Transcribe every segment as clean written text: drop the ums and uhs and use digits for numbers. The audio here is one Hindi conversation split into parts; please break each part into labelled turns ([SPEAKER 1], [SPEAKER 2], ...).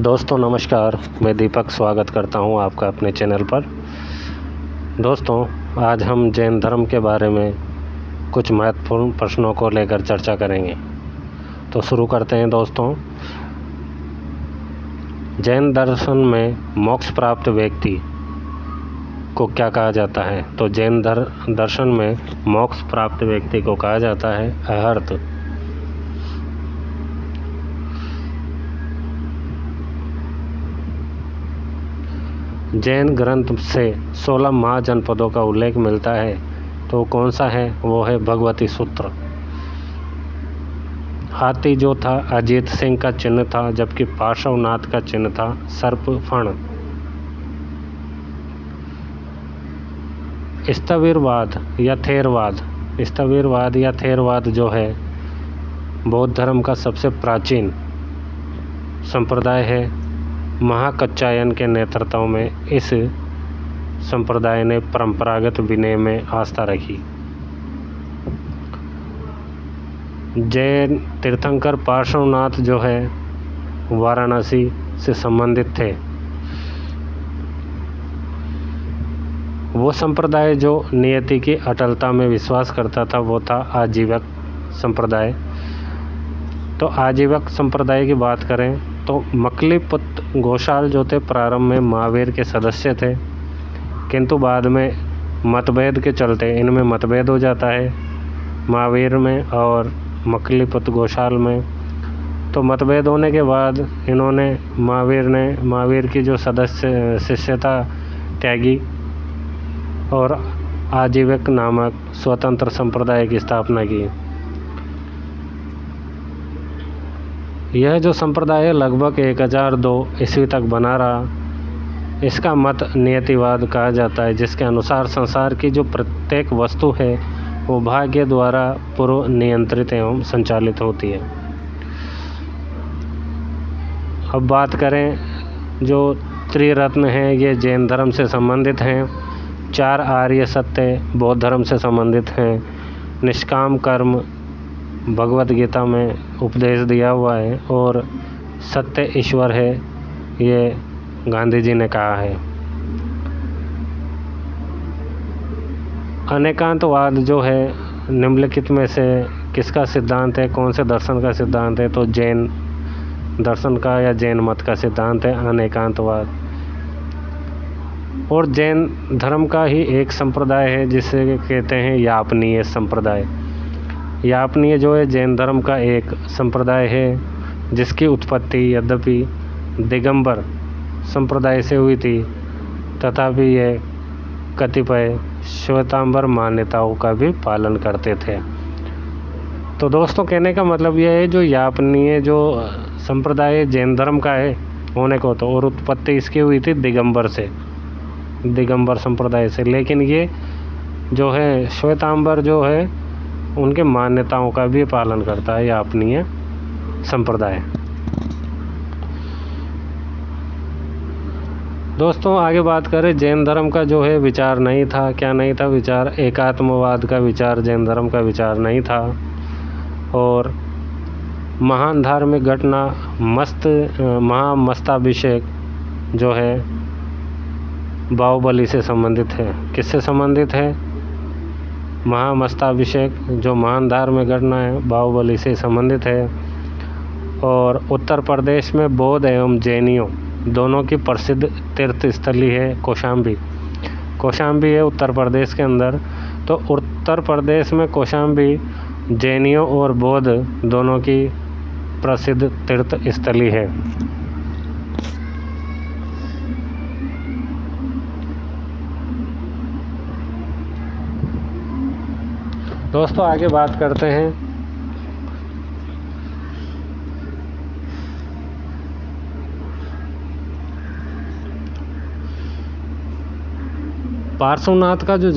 [SPEAKER 1] दोस्तों नमस्कार, मैं दीपक स्वागत करता हूं आपका अपने चैनल पर। दोस्तों आज हम जैन धर्म के बारे में कुछ महत्वपूर्ण प्रश्नों को लेकर चर्चा करेंगे। तो शुरू करते हैं दोस्तों। जैन दर्शन में मोक्ष प्राप्त व्यक्ति को क्या कहा जाता है? तो जैन दर्शन में मोक्ष प्राप्त व्यक्ति को कहा जाता है अहर्त। जैन ग्रंथ से 16 महाजनपदों का उल्लेख मिलता है, तो कौन सा है? वो है भगवती सूत्र। हाथी जो था अजीत सिंह का चिन्ह था, जबकि पार्श्वनाथ का चिन्ह था सर्प फण। स्थविरवाद या थेरवाद जो है बौद्ध धर्म का सबसे प्राचीन संप्रदाय है। महाकच्चायन के नेतृत्व में इस संप्रदाय ने परंपरागत विनय में आस्था रखी। जैन तीर्थंकर पार्श्वनाथ जो है वाराणसी से संबंधित थे। वो संप्रदाय जो नियति की अटलता में विश्वास करता था वो था आजीवक संप्रदाय। तो आजीवक संप्रदाय की बात करें तो मकलीपुत्र घोषाल जो थे प्रारंभ में महावीर के सदस्य थे, किंतु बाद में मतभेद के चलते इनमें मतभेद हो जाता है महावीर में और मकलीपुत्र घोषाल में। तो मतभेद होने के बाद इन्होंने महावीर की जो सदस्य शिष्यता त्यागी और आजीवक नामक स्वतंत्र संप्रदाय की स्थापना की। यह जो संप्रदाय लगभग 1002 ईस्वी तक बना रहा। इसका मत नियतिवाद कहा जाता है, जिसके अनुसार संसार की जो प्रत्येक वस्तु है वो भाग्य द्वारा पूर्व नियंत्रित एवं संचालित होती है। अब बात करें जो त्रिरत्न हैं, ये जैन धर्म से संबंधित हैं। 4 आर्य सत्य बौद्ध धर्म से संबंधित हैं। निष्काम कर्म भगवत गीता में उपदेश दिया हुआ है और सत्य ईश्वर है, ये गांधी जी ने कहा है। अनेकांतवाद जो है निम्नलिखित में से किसका सिद्धांत है? कौन से दर्शन का सिद्धांत है? तो जैन दर्शन का या जैन मत का सिद्धांत है अनेकांतवाद। और जैन धर्म का ही एक संप्रदाय है जिसे कहते हैं यापनीय संप्रदाय। यापनीय जो है जैन धर्म का एक संप्रदाय है, जिसकी उत्पत्ति यद्यपि दिगंबर संप्रदाय से हुई थी, तथापि ये कतिपय श्वेतांबर मान्यताओं का भी पालन करते थे। तो दोस्तों कहने का मतलब यह है जो यापनीय जो संप्रदाय जैन धर्म का है होने को तो, और उत्पत्ति इसकी हुई थी दिगंबर संप्रदाय से, लेकिन ये जो है श्वेतांबर जो है उनके मान्यताओं का भी पालन करता है यापनीय संप्रदाय। दोस्तों आगे बात करें, जैन धर्म का जो है विचार नहीं था। क्या नहीं था विचार? एकात्मवाद का विचार जैन धर्म का विचार नहीं था। और महान धार्मिक घटना महामस्ताभिषेक जो है बाहुबली से संबंधित है। किससे संबंधित है? महामस्ताभिषेक जो महान धार्मिक घटना है बाहुबली से संबंधित है। और उत्तर प्रदेश में बौद्ध एवं जैनियों दोनों की प्रसिद्ध तीर्थ स्थली है कौशाम्बी है उत्तर प्रदेश के अंदर। तो उत्तर प्रदेश में कौशाम्बी जैनियों और बौद्ध दोनों की प्रसिद्ध तीर्थ स्थली है। दोस्तों आगे बात करते हैं पार्श्वनाथ का जो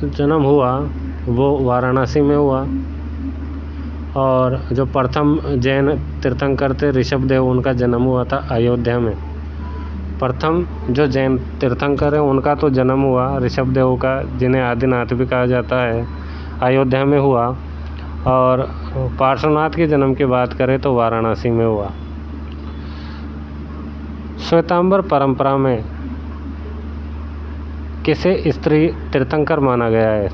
[SPEAKER 1] जन्म हुआ वो वाराणसी में हुआ। और जो प्रथम जैन तीर्थंकर थे ऋषभदेव, उनका जन्म हुआ था अयोध्या में। प्रथम जो जैन तीर्थंकर है उनका तो जन्म हुआ ऋषभदेव का, जिन्हें आदिनाथ भी कहा जाता है, अयोध्या में हुआ। और पार्श्वनाथ के जन्म की बात करें तो वाराणसी में हुआ। श्वेतांबर परंपरा में किसे स्त्री तीर्थंकर माना गया है?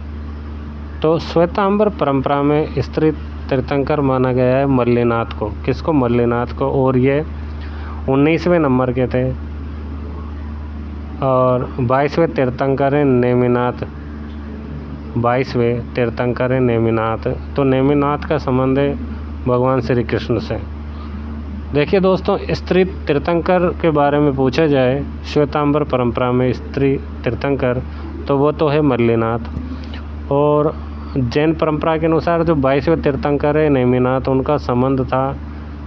[SPEAKER 1] तो श्वेतांबर परंपरा में स्त्री तीर्थंकर माना गया है मल्लिनाथ को। किसको? मल्लिनाथ को। और ये 19वें नंबर के थे। और 22वें तीर्थंकर है नेमिनाथ। 22वें तीर्थंकर है नेमिनाथ। तो नेमिनाथ का संबंध है भगवान श्री कृष्ण से। देखिए दोस्तों, स्त्री तीर्थंकर के बारे में पूछा जाए श्वेतांबर परंपरा में स्त्री तीर्थंकर, तो वो तो है मल्लिनाथ। और जैन परंपरा के अनुसार जो 22वें तीर्थंकर है नेमिनाथ, उनका संबंध था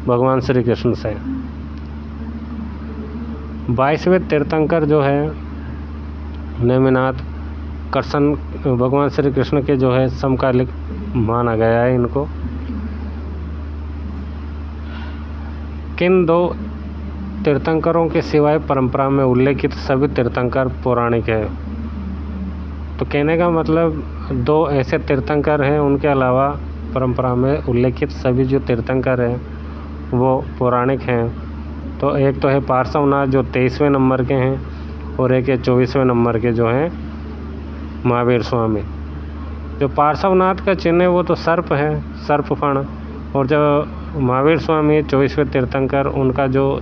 [SPEAKER 1] भगवान श्री कृष्ण से। 22वें तीर्थंकर जो है नेमिनाथ, कृष्ण भगवान श्री कृष्ण के जो है समकालिक माना गया है इनको। किन 2 तीर्थंकरों के सिवाय परंपरा में उल्लेखित सभी तीर्थंकर पौराणिक है? तो कहने का मतलब 2 ऐसे तीर्थंकर हैं, उनके अलावा परंपरा में उल्लेखित सभी जो तीर्थंकर हैं वो पौराणिक हैं। तो एक तो है पार्श्वनाथ जो 23वें नंबर के हैं, और एक है 24वें नंबर के जो हैं महावीर स्वामी। जो पार्श्वनाथ का चिन्ह है वो तो सर्प है, सर्पफण। और जो महावीर स्वामी 24वें तीर्थंकर, उनका जो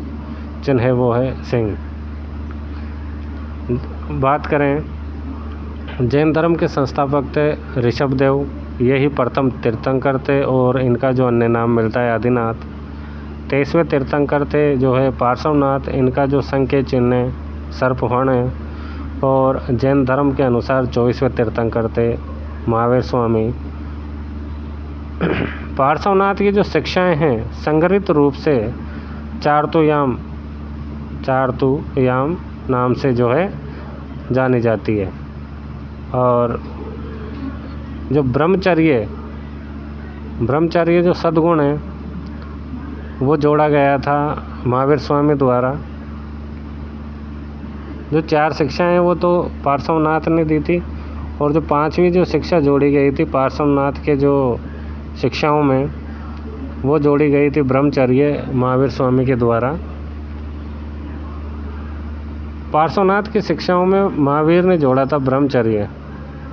[SPEAKER 1] चिन्ह है वो है सिंह। बात करें, जैन धर्म के संस्थापक थे ऋषभदेव, यही प्रथम तीर्थंकर थे और इनका जो अन्य नाम मिलता है आदिनाथ। 23वें तीर्थंकर थे जो है पार्श्वनाथ, इनका जो संघ के चिन्ह है सर्पफण है। और जैन धर्म के अनुसार 24वें तीर्थंकर थे महावीर स्वामी। पार्श्वनाथ की जो शिक्षाएं हैं संग्रहित रूप से चारतुयाम नाम से जो है जानी जाती है। और जो ब्रह्मचर्य जो सद्गुण है वो जोड़ा गया था महावीर स्वामी द्वारा। जो 4 शिक्षाएं वो तो पार्श्वनाथ ने दी थी, और जो 5वीं जो शिक्षा जोड़ी गई थी पार्श्वनाथ के जो शिक्षाओं में, वो जोड़ी गई थी ब्रह्मचर्य महावीर स्वामी के द्वारा। पार्श्वनाथ की शिक्षाओं में महावीर ने जोड़ा था ब्रह्मचर्य।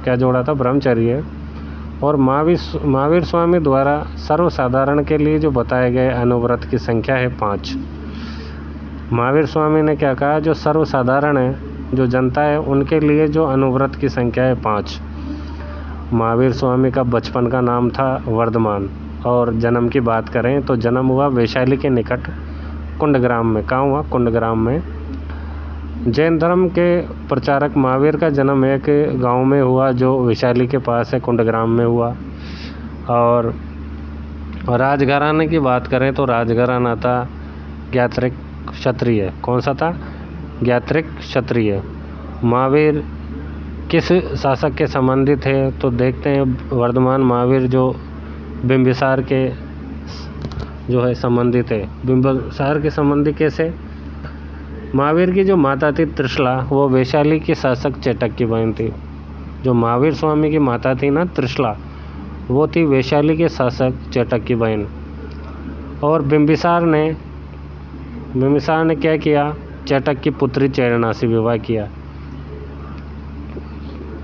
[SPEAKER 1] क्या जोड़ा था? ब्रह्मचर्य। और महावीर स्वामी द्वारा सर्वसाधारण के लिए जो बताए गए अनुव्रत की संख्या है 5। महावीर स्वामी ने क्या कहा? जो सर्वसाधारण है, जो जनता है, उनके लिए जो अनुव्रत की संख्या है 5। महावीर स्वामी का बचपन का नाम था वर्धमान। और जन्म की बात करें तो जन्म हुआ वैशाली के निकट कुंडग्राम में। कहाँ हुआ? कुंडग्राम में। जैन धर्म के प्रचारक महावीर का जन्म एक गांव में हुआ जो वैशाली के पास है, कुंडग्राम में हुआ। और राजघराने की बात करें तो राजघराना था ज्ञात्रिक क्षत्रिय। कौन सा था? ज्ञात्रिक क्षत्रिय। महावीर किस शासक के संबंधित है? तो देखते हैं, वर्धमान महावीर जो बिंबिसार के जो है संबंधित है। बिंबिसार के संबंधी कैसे? महावीर की जो माता थी त्रिशला, वो वैशाली की शासक चेटक की बहन थी। जो महावीर स्वामी की माता थी ना त्रिशला, वो थी वैशाली के शासक चेटक की बहन। और बिंबिसार ने क्या किया? चेटक की पुत्री चेरना से विवाह किया।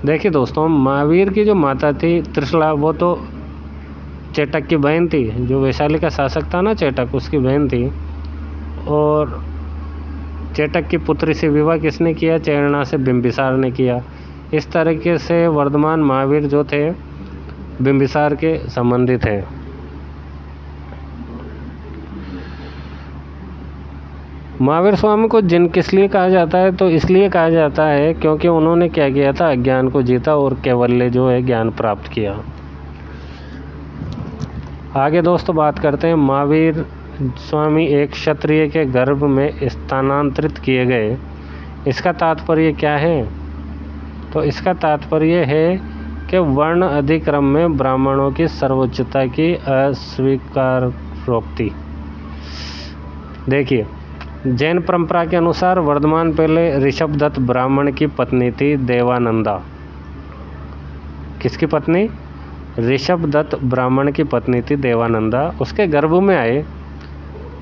[SPEAKER 1] देखिए दोस्तों, महावीर की जो माता थी त्रिशला, वो तो चेटक की बहन थी। जो वैशाली का शासक था ना चेटक, उसकी बहन थी। और चेटक की पुत्री से विवाह किसने किया? चेरना से बिंबिसार ने किया। इस तरीके से वर्धमान महावीर जो थे बिंबिसार के संबंधित है। महावीर स्वामी को जिन किस लिए कहा जाता है? तो इसलिए कहा जाता है क्योंकि उन्होंने क्या किया था? अज्ञान को जीता और कैवल्य जो है ज्ञान प्राप्त किया। आगे दोस्तों बात करते हैं, महावीर स्वामी एक क्षत्रिय के गर्भ में स्थानांतरित किए गए। इसका तात्पर्य क्या है? तो इसका तात्पर्य है कि वर्ण अधिक्रम में ब्राह्मणों की सर्वोच्चता की अस्वीकारोक्ति। देखिए, जैन परंपरा के अनुसार वर्धमान पहले ऋषभदत्त ब्राह्मण की पत्नी थी देवानंदा। किसकी पत्नी? ऋषभदत्त ब्राह्मण की पत्नी थी देवानंदा। उसके गर्भ में आए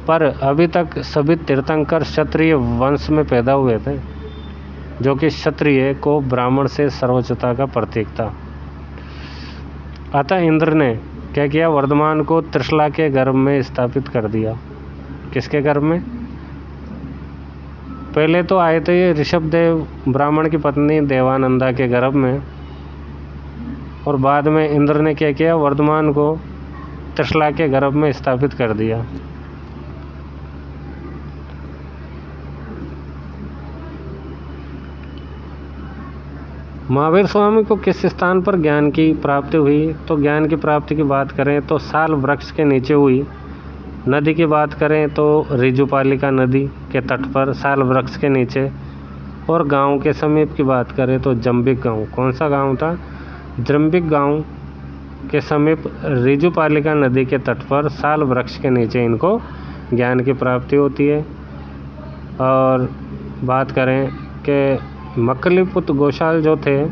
[SPEAKER 1] पर अभी तक सभी तीर्थंकर क्षत्रिय वंश में पैदा हुए थे, जो कि क्षत्रिय को ब्राह्मण से सर्वोच्चता का प्रतीक था। अतः इंद्र ने क्या किया, वर्धमान को त्रिशला के गर्भ में स्थापित कर दिया। किसके गर्भ में? पहले तो आए थे ये ऋषभदेव ब्राह्मण की पत्नी देवानंदा के गर्भ में, और बाद में इंद्र ने क्या किया, वर्धमान को त्रिशला के गर्भ में स्थापित कर दिया। महावीर स्वामी को किस स्थान पर ज्ञान की प्राप्ति हुई? तो ज्ञान की प्राप्ति की बात करें तो साल वृक्ष के नीचे हुई। नदी की बात करें तो रिजुपालिका नदी के तट पर साल वृक्ष के नीचे। और गांव के समीप की बात करें तो जम्बिक गांव, कौन सा गांव था? जम्बिक गांव के समीप रिजुपालिका नदी के तट पर साल वृक्ष के नीचे इनको ज्ञान की प्राप्ति होती है। और बात करें कि मक्खलीपुत्र गोशाल जो थे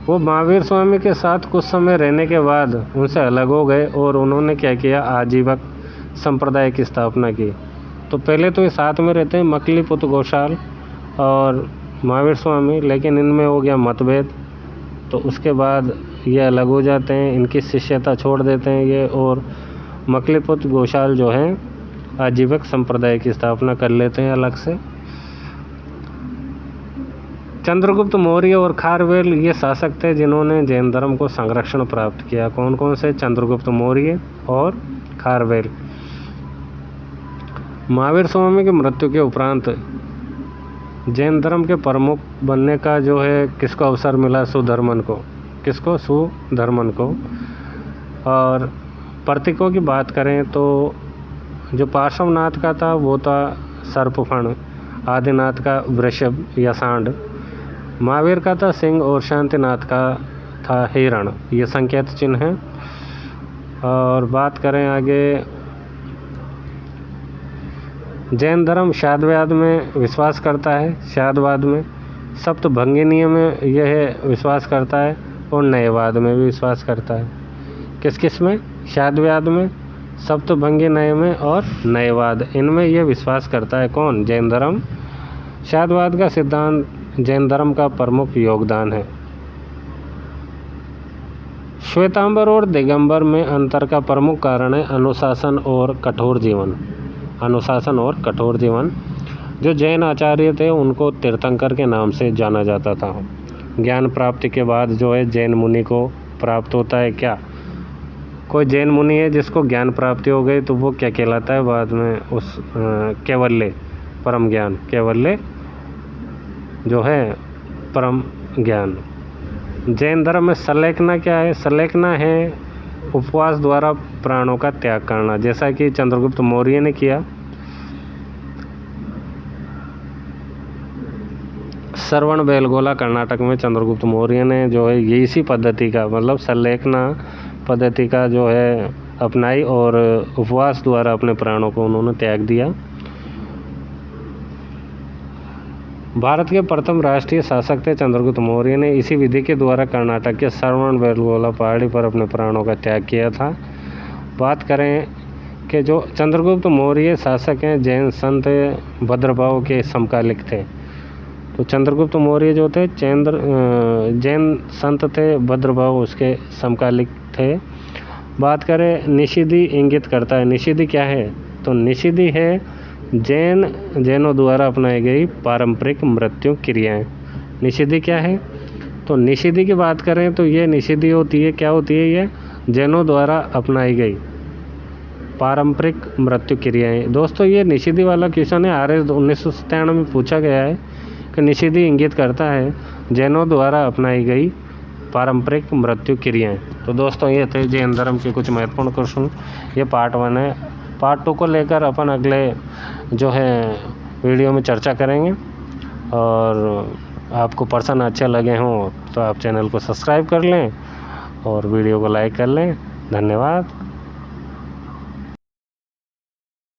[SPEAKER 1] वो महावीर स्वामी के साथ कुछ समय रहने के बाद उनसे अलग हो गए और उन्होंने क्या किया, आजीवक संप्रदाय की स्थापना की। तो पहले तो ये साथ में रहते हैं मक्खलीपुत्र गोशाल और महावीर स्वामी, लेकिन इनमें हो गया मतभेद, तो उसके बाद ये अलग हो जाते हैं, इनकी शिष्यता छोड़ देते हैं ये, और मक्खलीपुत्र गोशाल जो है आजीवक संप्रदाय की स्थापना कर लेते हैं अलग से। चंद्रगुप्त मौर्य और खारवेल ये शासक थे जिन्होंने जैन धर्म को संरक्षण प्राप्त किया। कौन कौन से? चंद्रगुप्त मौर्य और खारवेल। महावीर स्वामी की मृत्यु के उपरांत जैन धर्म के प्रमुख बनने का जो है किसको अवसर मिला? सुधर्मन को। किसको? सुधर्मन को। और प्रतीकों की बात करें तो जो पार्श्वनाथ का था वो था सर्पफण, आदिनाथ का वृषभ या सांड, महावीर का था सिंह और शांतिनाथ का था हिरण। ये संकेत चिन्ह है। और बात करें आगे, जैन धर्म शाद्ववाद में विश्वास करता है, शाद्ववाद में, सप्तभंगी नियम में यह विश्वास करता है और न्यायवाद में भी विश्वास करता है। किस किस में? शाद्ववाद में, सप्तभंगी न्याय में और न्यायवाद, इनमें यह विश्वास करता है। कौन? जैन धर्म। शाद्ववाद का सिद्धांत जैन धर्म का प्रमुख योगदान है। श्वेतांबर और दिगंबर में अंतर का प्रमुख कारण है अनुशासन और कठोर जीवन। अनुशासन और कठोर जीवन। जो जैन आचार्य थे उनको तीर्थंकर के नाम से जाना जाता था। ज्ञान प्राप्ति के बाद जो है जैन मुनि को प्राप्त होता है क्या? कोई जैन मुनि है जिसको ज्ञान प्राप्ति हो गई तो वो क्या कहलाता है बाद में? उस कैवल्य, परम ज्ञान। कैवल्य जो है परम ज्ञान। जैन धर्म में सलेखना क्या है? सलेखना है उपवास द्वारा प्राणों का त्याग करना, जैसा कि चंद्रगुप्त मौर्य ने किया। श्रवण बेलगोला कर्नाटक में चंद्रगुप्त मौर्य ने जो है ये इसी पद्धति का, मतलब सलेखना पद्धति का जो है अपनाई और उपवास द्वारा अपने प्राणों को उन्होंने त्याग दिया। भारत के प्रथम राष्ट्रीय शासक थे चंद्रगुप्त मौर्य ने इसी विधि के द्वारा कर्नाटक के श्रवण बेलगोला पहाड़ी पर अपने प्राणों का त्याग किया था। बात करें कि जो चंद्रगुप्त मौर्य शासक हैं जैन संत भद्रभाव के समकालिक थे। तो चंद्रगुप्त मौर्य जो थे जैन संत थे, भद्रभाव उसके समकालिक थे। बात करें निषिद्धि इंगित करता है। निषिद्धि क्या है? तो निषिद्धि है जैनों द्वारा अपनाई गई पारंपरिक मृत्यु क्रियाएं। निषिद्धि क्या है? तो निषिद्धि की बात करें तो ये निषिद्धि होती है, क्या होती है? ये जैनों द्वारा अपनाई गई पारंपरिक मृत्यु क्रियाएं। दोस्तों ये निषिद्धि वाला क्वेश्चन है RS 1997 में पूछा गया है कि निषिद्धि इंगित करता है जैनों द्वारा अपनाई गई पारंपरिक मृत्यु क्रियाएं। तो दोस्तों ये थे जैन धर्म के कुछ महत्वपूर्ण क्वेश्चन। ये पार्ट 1 है। पार्ट 2 को लेकर अपन अगले जो है वीडियो में चर्चा करेंगे। और आपको पर्सन अच्छे लगे हों तो आप चैनल को सब्सक्राइब कर लें और वीडियो को लाइक कर लें। धन्यवाद।